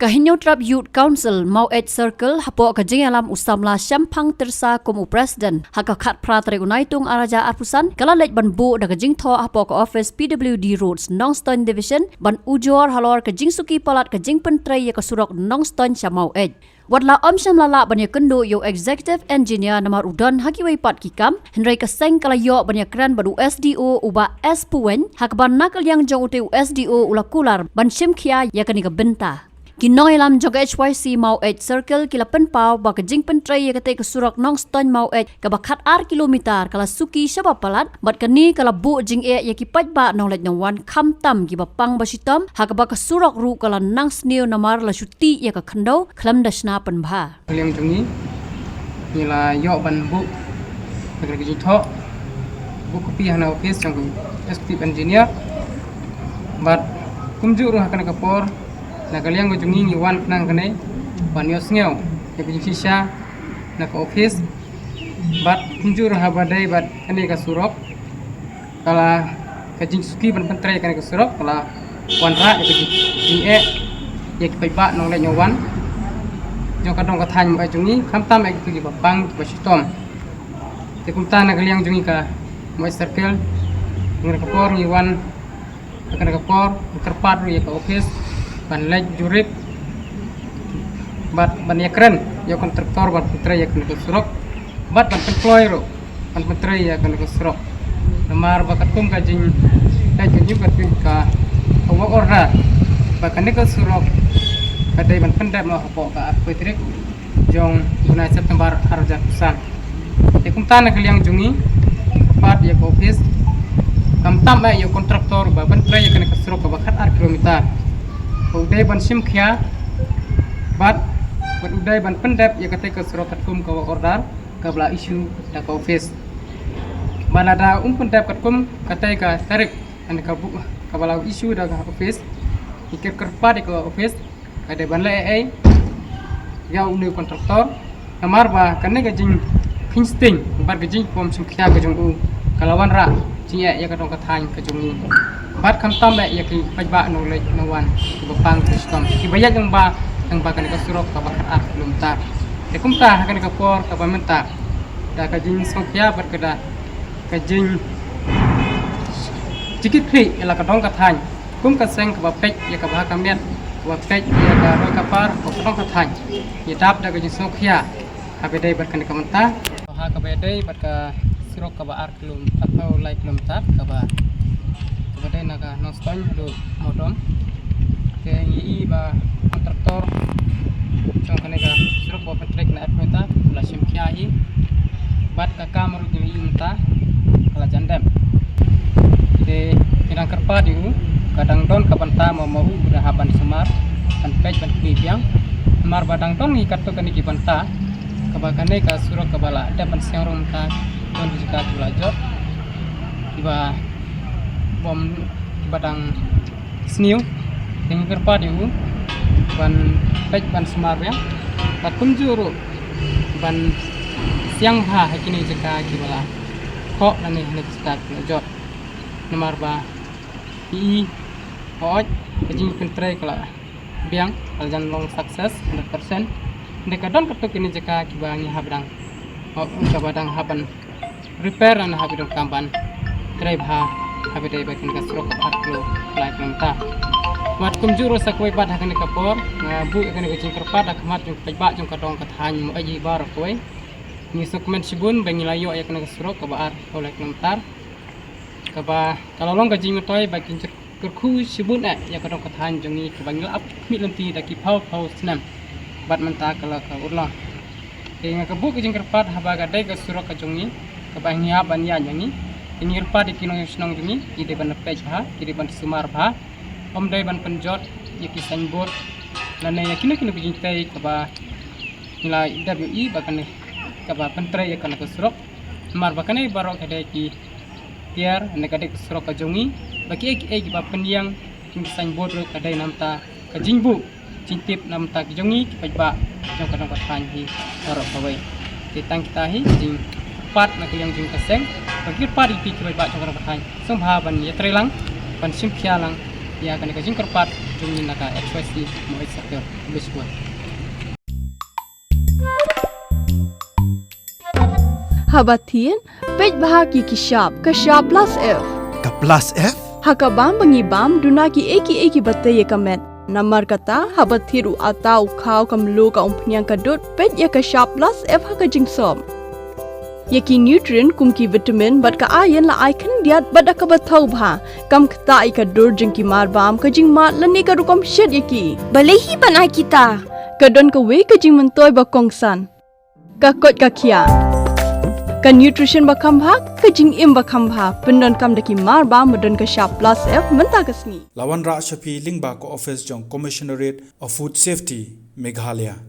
Kahinyo Trap Youth Council Mau Ed Circle hapo kajing alam usamla syampang tersa komu presiden haka khat pratare unaitung araja arpusan kala lej ban bu da kajing tho hapo ka office PWD Roads Nongston Division ban ujor halor kajing suki palat kajing pentrai ya kasurok Nongston sya Mau Ed. Wadla omsyam lala banya kendo yo executive engineer namar udan hakiwai pat kikam henry kaseng kala yo banya kran badu SDO uba S Puwen hakban nakal yang jong ute SDO ula kular ban shimkhia ya kani ka benta. Kinong ilam joga HYC Mau Ed Circle kila penpau ba kajing pentrai ya kate kesurok Nongston Mau Ed ka bakat ar kilometer kala suki syaba palat bat kani kala bu jing e ya kipat ba nong let wan kham tam gi bapang basitam ha ka ba kesurok ru kala nang sneu namar la syuti ya ka khandau khlam dashna penbha kaliang jungi nila yo ban bu agar kajing tho bu kopi hana office jong executive engineer bat kumju ru hakana kapor na kaliang go jungi ni wan nang kane ban yo sngew ya kajing sisa na ka office bat kumju ru habadai bat kane ka surok kala kajing suki ban pentrai kane ka surok kala wan ra ya kajing e ya ki ba nong le nyowan jong kadong ka than ba jungi kham tam ek ki bapang ba sitom te kum ta na kaliang jungi ka mo circle ngur ka por ni wan ka ka por terpat ru ya ka office ban lej jurip bat ban yakren yo kontraktor ban putra ya kan surok bat ban employee ro ban putra ya kan surok namar bakat kum ka jing lej jungi ka work order bakan ka surok kadai ban pendap mau hapo ka petrik jong guna September arja kusan ekum tan kaliang jungi pat ya office kam tam ya kontraktor ba ban tray kan ka surok ka bakat ar kilometer udai ban simkhia bat udai ban pendap ya kate ka surok katkum ka order ka bla issue da ka office balada pendap katkum kate ka tarik an ka bu ka bla issue da ka office ikir kerpa di ka office ada ban lai ya unu kontraktor namar ba kanne ga jing insting bar ga jing pom simkhia ga jong u kalawan ra jing ya ka dong ka than ka jong ni bat kham tam ya ki pajba no le no wan ki bapang system ki bayat yang ba kan ka surok ka bakat ar kilometer te kum ta kan ka por ka pamenta da ka jing simkhia bar ka da ka jing cikit pri ila ka dong ka than kum ka seng ka ba pek ya ka ba ka met waktu ya ka roi kapar ko tong ka than ya tap da ka jing simkhia ka bedai bar kan ka menta ha ka bedai bar ka surok ka ba ar kilom atau like kilometer ka ba kadai naga Nongston do modom ke yi ba kontraktor jong kane ga surok bo petrek na apmeta la simkhia hi bat ka kamru gi menta kala jandam de kinang kerpa diu kadang don kapan ta mau udah haban semar kan pej ban biang semar badang don ni kartu kan ki banta kabakane ka surok kabala ada pan siang ta don jika belajar tiba bom badang sniu dengan kerpa diu ban pej ban semar ya takum juru ban siang ha hakini jika kibala kok nani nek start belajar nomor ba i oj kajing pentrai kala biang aljan long sukses 100% nekadon ketuk ini jika kibangi habdang ka badang haban repair an habidong kamban trai bha habidai bakin ka surok aklo like menta mat kumjuro sakwai bad hakan ka por bu kan ka jing kerpat akmat jong pajba jong kadong ka than mo aji bar koi ni sukmen sibun bangilayo ya kan ka surok ka baar like menta kaba kalau long kajing toy bakin kerku sibun ya kadang kathan jongi kabangil ap mi lemti daki pau snam bat menta kala ka urla tinga kabu kajing kerpat haba ga dai ka surok ka jongi kabang ya ban ya nyangi ini kerpat dikino snong jongi ide ban pej ha kiri ban sumar bha om dai ban penjot yaki signboard lane yakino kino kajing tai kaba nila WE bakane kaba pentrai ya kana ka surok mar bakane barok kadai ki tiar nekade surok kajongi bagi ek ba pendiang king signboard ro kadai namta kajingbu cintip namta kajongi pajba jong kadang pathan hi orok kawai titang kita hi jing pat na kaliang jing kaseng bagi pat di pik pajba jong kadang pathan sum ha ban ya trelang ban simkhia lang ia akan kajing kerpat jumlah naka ekspresi mau sektor biswa. Habatin, pej bahagi kishab, kashab plus F. Ka plus F? Hakabam bangibam dunaki eki bataye kamet. Namar kata habathiru atau kau kamlu ka umpnyang kadut pej ya kashab plus F hakajing som. Yaki nutrient kumki vitamin bat ka ayan la icon diat bat ka bathau bha kam khta ka dur jing ki mar bam ka jing mat lani ka rukom shed yaki balehi banai kita kadon ka we ka jing mentoy ba kongsan ka kot ka khia ka nutrition ba khambha ka jing im ba khambha pendon kam daki mar bam modon ka sharp plus F menta kasni Lawan Ra Shafi Lingba ko office jong Commissionerate of Food Safety Meghalaya.